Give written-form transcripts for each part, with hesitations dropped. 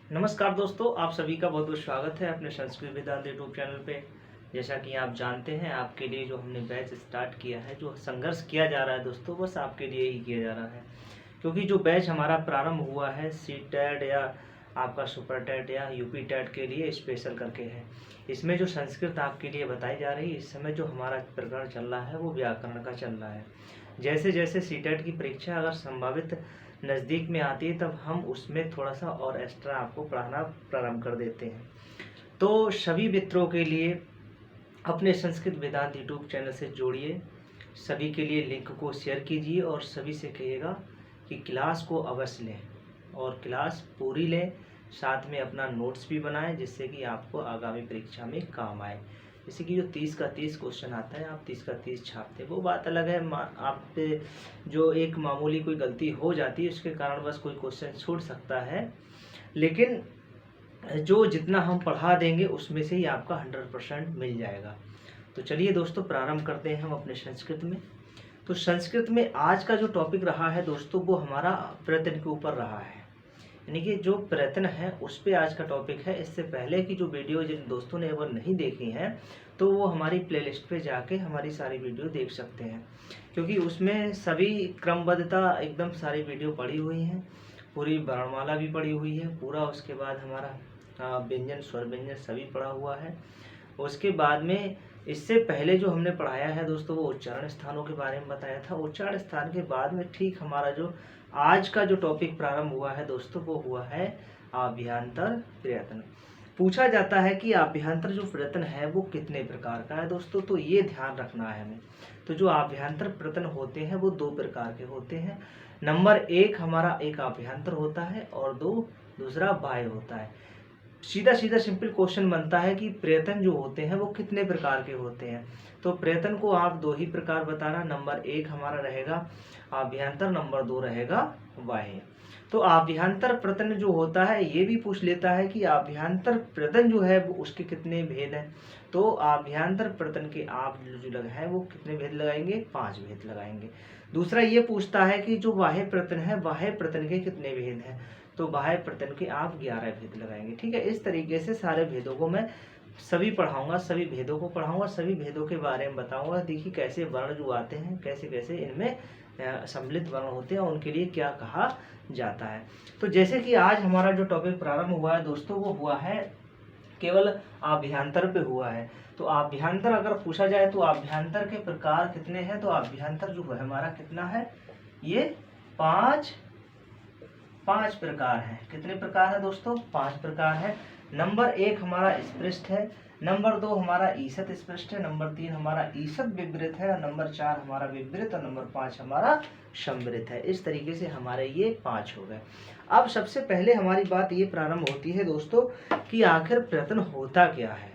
नमस्कार दोस्तों, आप सभी का बहुत बहुत स्वागत है अपने संस्कृत वेदांत यूट्यूब चैनल पे। जैसा कि आप जानते हैं, आपके लिए जो हमने बैच स्टार्ट किया है, जो संघर्ष किया जा रहा है दोस्तों, बस आपके लिए ही किया जा रहा है। क्योंकि जो बैच हमारा प्रारंभ हुआ है सी टेट या आपका सुपर टेट या यूपी टेट के लिए स्पेशल करके है। इसमें जो संस्कृत आपके लिए बताई जा रही है, इस समय जो हमारा प्रकरण चल रहा है वो व्याकरण का चल रहा है। जैसे जैसे सी टेट की परीक्षा अगर संभावित नज़दीक में आती है, तब हम उसमें थोड़ा सा और एक्स्ट्रा आपको पढ़ाना प्रारंभ कर देते हैं। तो सभी मित्रों के लिए अपने संस्कृत वेदांत यूट्यूब चैनल से जोड़िए। सभी के लिए लिंक को शेयर कीजिए और सभी से कहिएगा कि क्लास को अवश्य लें और क्लास पूरी लें। साथ में अपना नोट्स भी बनाएं, जिससे कि आपको आगामी परीक्षा में काम आए। जैसे कि जो 30 का 30 क्वेश्चन आता है, आप 30 का 30 छापते हैं, वो बात अलग है। आप पे जो एक मामूली कोई गलती हो जाती है, उसके कारण बस कोई क्वेश्चन छूट सकता है, लेकिन जो जितना हम पढ़ा देंगे उसमें से ही आपका 100% मिल जाएगा। तो चलिए दोस्तों, प्रारंभ करते हैं हम अपने संस्कृत में। तो संस्कृत में आज का जो टॉपिक रहा है दोस्तों, वो हमारा प्रयत्न के ऊपर रहा है। यानी कि जो प्रयत्न है उस पे आज का टॉपिक है। इससे पहले की जो वीडियो जिन दोस्तों ने अगर नहीं देखी हैं, तो वो हमारी प्लेलिस्ट पे जाके हमारी सारी वीडियो देख सकते हैं, क्योंकि उसमें सभी क्रमबद्धता एकदम सारी वीडियो पड़ी हुई हैं। पूरी वर्णमाला भी पड़ी हुई है पूरा। उसके बाद हमारा व्यंजन स्वर व्यंजन सभी पढ़ा हुआ है। उसके बाद में इससे पहले जो हमने पढ़ाया है दोस्तों, वो उच्चारण स्थानों के बारे में बताया था। उच्चारण स्थान के बाद में ठीक हमारा जो आज का जो टॉपिक प्रारंभ हुआ है दोस्तों, वो हुआ है आभ्यंतर प्रयत्न। पूछा जाता है कि आभ्यंतर जो प्रयत्न है वो कितने प्रकार का है दोस्तों, तो ये ध्यान रखना है हमें। तो जो आभ्यंतर प्रयत्न होते हैं वो दो प्रकार के होते हैं। नंबर एक, हमारा एक आभ्यंतर होता है और दूसरा बाह्य होता है। सीधा सीधा सिंपल क्वेश्चन बनता है कि प्रयत्न जो होते हैं वो कितने प्रकार के होते हैं। तो प्रयत्न को आप दो ही प्रकार बताना। नंबर एक हमारा रहेगा आभ्यंतर, नंबर दो रहेगा बाह्य। तो आभ्यंतर प्रयत्न जो होता है, ये भी पूछ लेता है कि आभ्यंतर प्रयत्न जो है वो उसके कितने भेद हैं। तो आभ्यंतर प्रयत्न के आप जो लग है वो कितने भेद लगाएंगे? 5 भेद लगाएंगे। दूसरा ये पूछता है कि जो बाह्य प्रयत्न है, बाह्य प्रयत्न के कितने भेद हैं? तो बाह्य प्रयत्न के आप 11 भेद लगाएंगे। ठीक है, इस तरीके से सारे भेदों को मैं सभी पढ़ाऊंगा, सभी भेदों को पढ़ाऊंगा, सभी भेदों के बारे में बताऊंगा। देखिए कैसे वर्ण जो आते हैं, कैसे कैसे इनमें सम्मिलित वर्ण होते हैं, उनके लिए क्या कहा जाता है। तो जैसे कि आज हमारा जो टॉपिक प्रारंभ हुआ है दोस्तों, वो हुआ है केवल आभ्यंतर पे हुआ है। तो आभ्यंतर अगर पूछा जाए तो आभ्यंतर के प्रकार कितने हैं? तो आभ्यंतर जो है हमारा कितना है? ये पांच प्रकार है। कितने प्रकार है दोस्तों? 5 प्रकार है। नंबर एक हमारा स्पृष्ट है, नंबर दो हमारा ईसत स्पृष्ट है, नंबर तीन हमारा ईसत विवृत है, और नंबर 4 हमारा विवृत, और नंबर 5 हमारा संवृत है। इस तरीके से हमारे ये 5 हो गए। अब सबसे पहले हमारी बात ये प्रारंभ होती है दोस्तों कि आखिर प्रयत्न होता क्या है,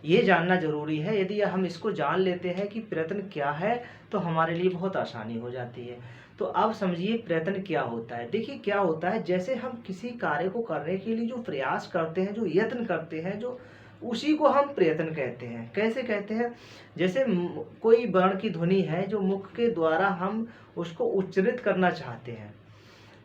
ये जानना जरूरी है। यदि हम इसको जान लेते हैं कि प्रयत्न क्या है, तो हमारे लिए बहुत आसानी हो जाती है। तो अब समझिए प्रयत्न क्या होता है। देखिए क्या होता है, जैसे हम किसी कार्य को करने के लिए जो प्रयास करते हैं, जो यत्न करते हैं, जो उसी को हम प्रयत्न कहते हैं। कैसे कहते हैं? जैसे कोई वर्ण की ध्वनि है जो मुख के द्वारा हम उसको उच्चारित करना चाहते हैं।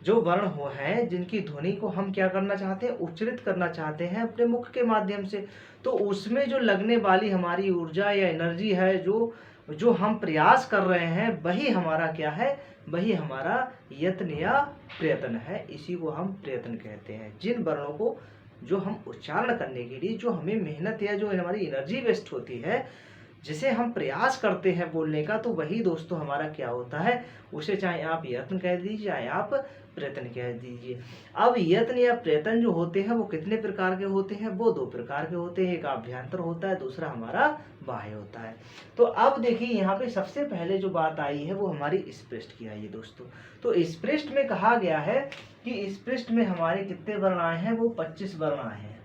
जो वर्ण हो है जिनकी ध्वनि को हम क्या करना चाहते हैं? उच्चारित करना चाहते हैं अपने मुख के माध्यम से। तो उसमें जो लगने वाली हमारी ऊर्जा या एनर्जी है, जो जो हम प्रयास कर रहे हैं, वही हमारा क्या है? वही हमारा यत्न या प्रयत्न है। इसी को हम प्रयत्न कहते हैं। जिन वर्णों को जो हम उच्चारण करने के लिए जो हमें मेहनत या जो हमारी एनर्जी वेस्ट होती है, जिसे हम प्रयास करते हैं बोलने का, तो वही दोस्तों हमारा क्या होता है? उसे चाहे आप यत्न कह दीजिए, चाहे आप प्रयत्न कह दीजिए। अब यत्न या प्रयत्न जो होते हैं वो कितने प्रकार के होते हैं? वो 2 प्रकार के होते हैं। एक आभ्यंतर होता है, दूसरा हमारा बाह्य होता है। तो अब देखिए यहाँ पे सबसे पहले जो बात आई है वो हमारी स्पृष्ट की आई है दोस्तों। तो स्पृष्ट में कहा गया है कि स्पृष्ट में हमारे कितने वर्ण आए हैं? वो 25 वर्ण आए हैं।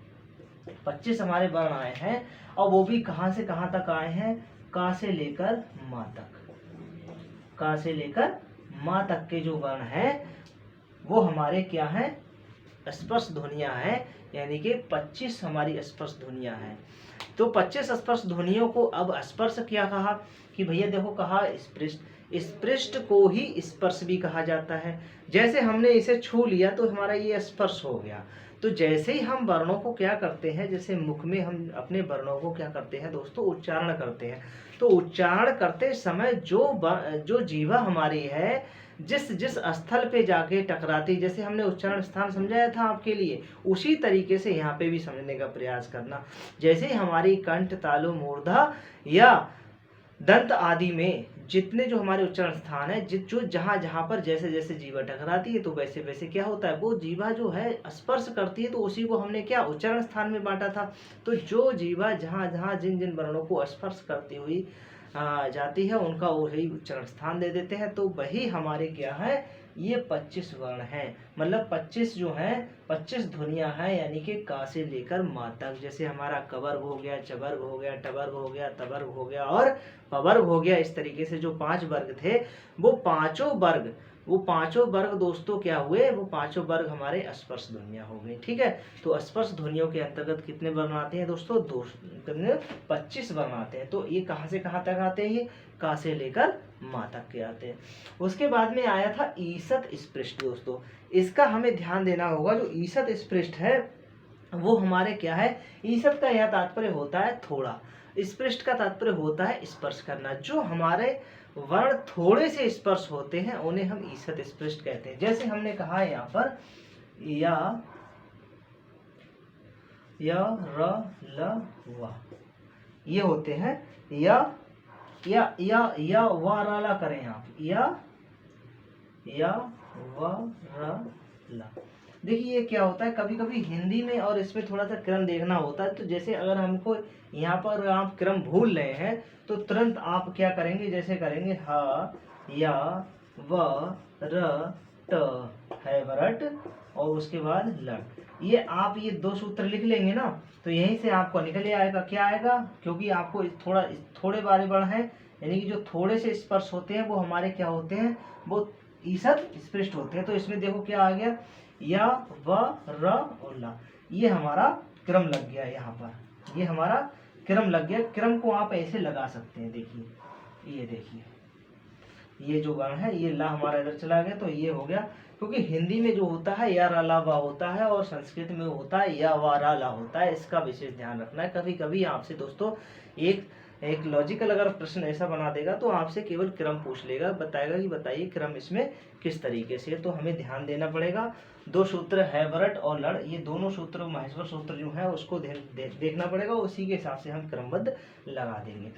25 हमारे वर्ण आए हैं, और वो भी कहां से कहां तक आए हैं? का से लेकर मां तक। का से लेकर मां तक के जो वर्ण हैं वो हमारे क्या हैं? स्पर्श ध्वनियां हैं। यानी कि 25 हमारी स्पर्श ध्वनियां हैं। तो 25 स्पर्श ध्वनियों को अब स्पर्श क्या कहा कि भैया देखो, कहा स्पृष्ट। स्पृष्ट को ही स्पर्श भी कहा जाता है। जैसे हमने इसे छू लिया तो हमारा ये स्पर्श हो गया। तो जैसे ही हम वर्णों को क्या करते हैं, जैसे मुख में हम अपने वर्णों को क्या करते हैं दोस्तों, उच्चारण करते हैं। तो उच्चारण करते समय जो जीवा हमारी है, जिस जिस स्थल पे जाके टकराती, जैसे हमने उच्चारण स्थान समझाया था आपके लिए, उसी तरीके से यहाँ पे भी समझने का प्रयास करना। जैसे हमारी कंठ, तालु, मूर्धा या दंत आदि में जितने जो हमारे उच्चारण स्थान है, जो जहां जहां पर जैसे जैसे जीवा टकराती है, तो वैसे वैसे क्या होता है, वो जीवा जो है स्पर्श करती है, तो उसी को हमने क्या उच्चारण स्थान में बांटा था। तो जो जीवा जहां जहां जिन जिन वर्णों को स्पर्श करती हुई जाती है, उनका वही उच्चारण स्थान दे देते हैं। तो वही हमारे क्या है, ये 25 वर्ण हैं। मतलब 25 जो हैं, 25 ध्वनियां हैं, यानी कि का से लेकर मा तक। जैसे हमारा कवर्ग हो गया, चवर्ग हो गया, टवर्ग हो गया, तवर्ग हो गया और पवर्ग हो गया। इस तरीके से जो 5 वर्ग थे, वो पांचों वर्ग दोस्तों क्या हुए, वो पांचों वर्ग हमारे स्पर्श ध्वनियां हो गई। ठीक है, तो स्पर्श ध्वनियों के अंतर्गत कितने वर्ण आते हैं दोस्तों, 25 वर्ण आते हैं। तो ये कहां से कहां तक आते हैं, ये का से लेकर मा तक के आते हैं। उसके बाद में आया था ईसत स्पृष्ट दोस्तों। इसका हमें ध्यान देना होगा। जो ईसत स्पृष्ट है वो हमारे क्या है, ईसत का यह तात्पर्य होता है थोड़ा, स्पृष्ट का तात्पर्य होता है स्पर्श करना। जो हमारे वर्ण थोड़े से स्पर्श होते हैं उन्हें हम ईसत स्पृष्ट कहते हैं। जैसे हमने कहा यहाँ पर या र ल व, ये होते हैं या व र ला करें आप, या व र ला। देखिए ये क्या होता है, कभी कभी हिंदी में और इसमें थोड़ा सा क्रम देखना होता है। तो जैसे अगर हमको यहाँ पर आप क्रम भूल रहे हैं तो तुरंत आप क्या करेंगे, जैसे करेंगे ह या व र ट है वरट और उसके बाद लट। ये आप ये 2 सूत्र लिख लेंगे ना, तो यहीं से आपको निकल आएगा। क्या आएगा, क्योंकि आपको थोड़े बारे वर्ण है, यानी कि जो थोड़े से स्पर्श होते हैं वो हमारे क्या होते हैं, वो ईसत स्पृष्ट होते हैं। तो इसमें देखो क्या आ गया, या व र और ला, ये हमारा क्रम लग गया। यहाँ पर ये हमारा क्रम लग गया। क्रम को आप ऐसे लगा सकते हैं। देखिए, ये देखिए, ये जो वर्ण है, ये ला हमारा इधर चला गया, तो ये हो गया। क्योंकि हिंदी में जो होता है या रा ला वा होता है और संस्कृत में होता है या वा रा ला होता है। इसका विशेष ध्यान रखना है। कभी कभी आपसे दोस्तों एक लॉजिकल अगर प्रश्न ऐसा बना देगा तो आपसे केवल क्रम पूछ लेगा, बताएगा कि बताइए क्रम इसमें किस तरीके से। तो हमें ध्यान देना पड़ेगा। 2 सूत्र है वरट और लड़, ये दोनों सूत्र महेश्वर सूत्र जो है उसको देखना पड़ेगा, उसी के हिसाब से हम क्रमबद्ध लगा देंगे।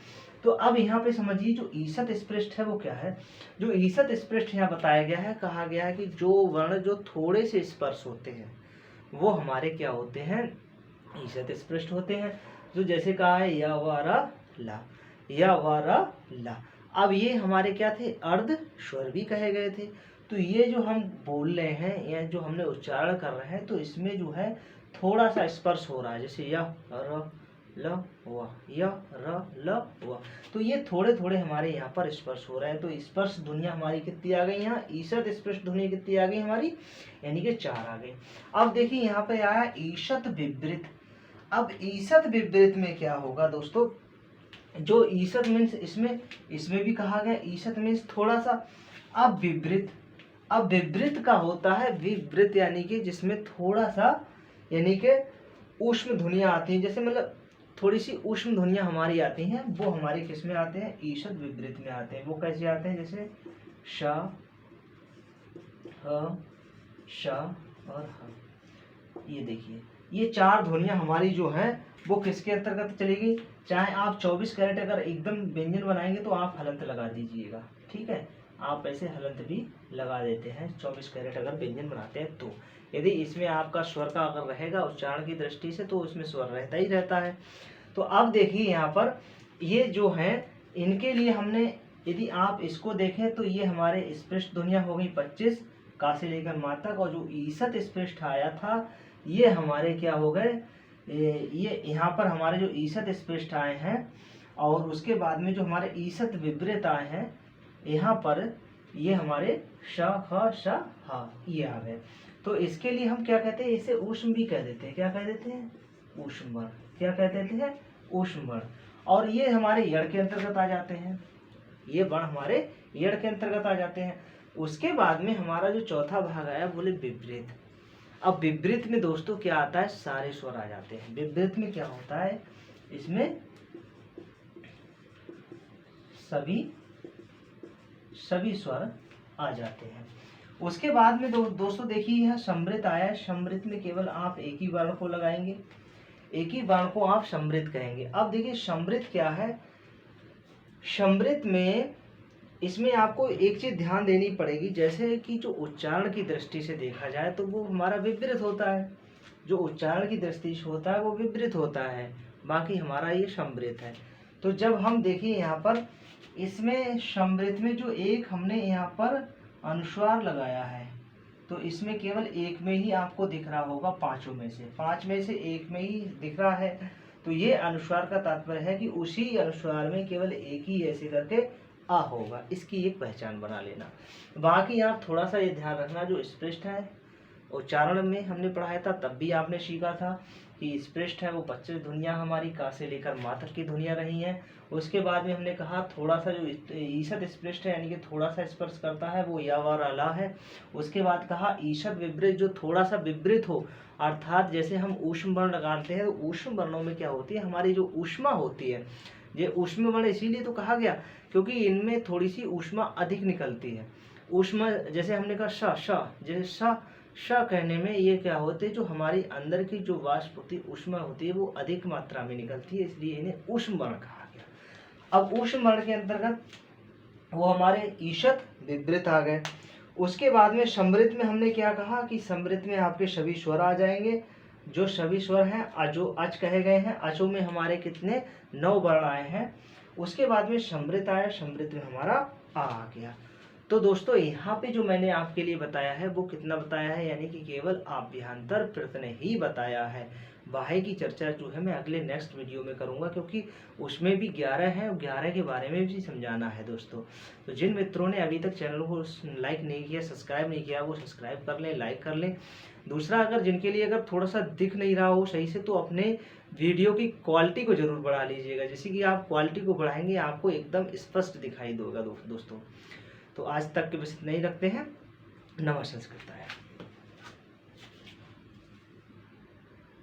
तो अब यहाँ पे समझिए जो ईसत स्पृष्ट है वो क्या है। जो ईसत स्पृष्ट यहाँ बताया गया है, कहा गया है कि जो वर्ण जो थोड़े से स्पर्श होते हैं वो हमारे क्या होते हैं, ईसत स्पृष्ट होते हैं। जो जैसे कहा है या वारा ला, या वारा ला। अब ये हमारे क्या थे, अर्ध स्वर भी कहे गए थे। तो ये जो हम बोल रहे हैं या जो हमने उच्चारण कर रहे हैं, तो इसमें जो है थोड़ा सा स्पर्श हो रहा है। जैसे या र ल व, या र ल व, तो ये थोड़े थोड़े हमारे यहाँ पर स्पर्श हो रहे हैं। तो स्पर्श ध्वनियाँ हमारी कितनी आ गई, यहाँ ईसत स्पर्श ध्वनि कितनी आ गई हमारी, यानी कि 4 आ गई। अब देखिए यहाँ पे आया ईशत विवृत। अब ईसत विवृत में क्या होगा दोस्तों, जो ईसत मीन्स इसमें भी कहा गया ईसत मीन्स थोड़ा सा। अब विवृत का होता है विवृत, यानी कि जिसमें थोड़ा सा, यानी कि ऊष्म ध्वनियां आती हैं। जैसे मतलब थोड़ी सी ऊष्म ध्वनियां हमारी आती हैं, वो हमारे किस में आते हैं, ईसत विवृत में आते हैं। वो कैसे आते हैं, जैसे श, ह, श और ह। ये देखिए ये 4 ध्वनियां हमारी जो हैं वो किसके अंतर्गत चलेगी। चाहे आप 24 कैरेट अगर एकदम व्यंजन बनाएंगे तो आप हलंत लगा दीजिएगा। ठीक है, आप ऐसे हलंत भी लगा देते हैं 24 कैरेट अगर व्यंजन बनाते हैं। तो यदि इसमें आपका स्वर का अगर रहेगा उच्चारण की दृष्टि से, तो इसमें स्वर रहता ही रहता है। तो अब देखिए यहाँ पर ये जो है, इनके लिए हमने, यदि आप इसको देखें तो ये हमारे स्पृष्ट ध्वनियाँ हो गई 25 का से लेकर मा तक, और जो ईसत स्पृष्ट आया था ये हमारे क्या हो गए, ये यहाँ पर हमारे जो ईसत स्पृष्ट आए हैं, और उसके बाद में जो हमारे ईसत विवृत आए हैं यहाँ पर, ये हमारे श, ख, श, ह ये आ गए। तो इसके लिए हम क्या कहते हैं, इसे ऊष्म भी कह देते हैं। क्या कह देते हैं, ऊष्म वर्ण। क्या कह देते हैं, ऊष्म वर्ण। और ये हमारे यड़ के अंतर्गत आ जाते हैं। ये वर्ण हमारे यड़ के अंतर्गत आ जाते हैं। उसके बाद में हमारा जो चौथा भाग आया बोले विपरीत। अब विपरीत में दोस्तों क्या आता है, सारे स्वर आ जाते हैं। विपरीत में क्या होता है, इसमें सभी स्वर आ जाते हैं। उसके बाद में दोस्तों देखिए यह समृत आया है। समृत में केवल आप एक ही वर्ण को लगाएंगे, एक ही वर्ण को आप समृत कहेंगे। अब देखिए समृत क्या है, समृत में इसमें आपको एक चीज ध्यान देनी पड़ेगी, जैसे कि जो उच्चारण की दृष्टि से देखा जाए तो वो हमारा विपरीत होता है। जो उच्चारण की दृष्टि से होता है वो विपरीत होता है, बाकी हमारा ये समृत है। तो जब हम देखिए यहाँ पर इसमें समृत में जो एक हमने यहाँ पर अनुस्वार लगाया है, तो इसमें केवल एक में ही आपको दिख रहा होगा, पांचों में से, पांच में से एक में ही दिख रहा है। तो ये अनुस्वार का तात्पर्य है कि उसी अनुस्वार में केवल एक ही ऐसे करके आ होगा, इसकी एक पहचान बना लेना। बाकी आप थोड़ा सा ये ध्यान रखना, जो स्पष्ट है उच्चारण में हमने पढ़ाया था तब भी आपने सीखा था कि स्पष्ट है वो 25 ध्वनियाँ हमारी का से लेकर मा तक की ध्वनियाँ रही हैं। उसके बाद में हमने कहा थोड़ा सा जो ईषद स्पष्ट है यानी कि थोड़ा सा स्पर्श करता है वो या व ला है। उसके बाद कहा ईषद विपरीत, जो थोड़ा सा विपरीत हो, अर्थात जैसे हम ऊष्म वर्ण लगाते हैं तो ऊष्म वर्णों में क्या होती है, हमारी जो ऊष्मा होती है, ये ऊष्म वर्ण इसीलिए तो कहा गया क्योंकि इनमें थोड़ी सी ऊष्मा अधिक निकलती है। ऊष्मा जैसे हमने कहा श, जैसे श कहने में ये क्या होते हैं, जो हमारी अंदर की जो वाष्प होती है, ऊष्मा होती है, वो अधिक मात्रा में निकलती है, इसलिए इन्हें ऊष्म वर्ण कहा गया। अब ऊष्म वर्ण के अंतर्गत वो हमारे ईषद विपरीत आ गए। उसके बाद में समृत में हमने क्या कहा कि समृत में आपके सभी स्वर आ जाएंगे। जो सभी स्वर हैं अजो अच कहे गए हैं, अचो में हमारे कितने 9 वर्ण आए हैं। उसके बाद में समृत आया, समृत में हमारा आ गया। तो दोस्तों यहाँ पे जो मैंने आपके लिए बताया है वो कितना बताया है, यानी कि केवल अभ्यंतर प्रश्न ही बताया है। बाह्य की चर्चा जो है मैं अगले नेक्स्ट वीडियो में करूँगा, क्योंकि उसमें भी 11 हैं और 11 के बारे में भी समझाना है दोस्तों। तो जिन मित्रों ने अभी तक चैनल को लाइक नहीं किया, सब्सक्राइब नहीं किया, वो सब्सक्राइब कर लें, लाइक कर लें। दूसरा, अगर जिनके लिए अगर थोड़ा सा दिख नहीं रहा हो सही से, तो अपने वीडियो की क्वालिटी को जरूर बढ़ा लीजिएगा। जैसे कि आप क्वालिटी को बढ़ाएंगे आपको एकदम स्पष्ट दिखाई देगा दोस्तों। तो आज तक के बस इतना ही रखते हैं। नमः संस्कृताय।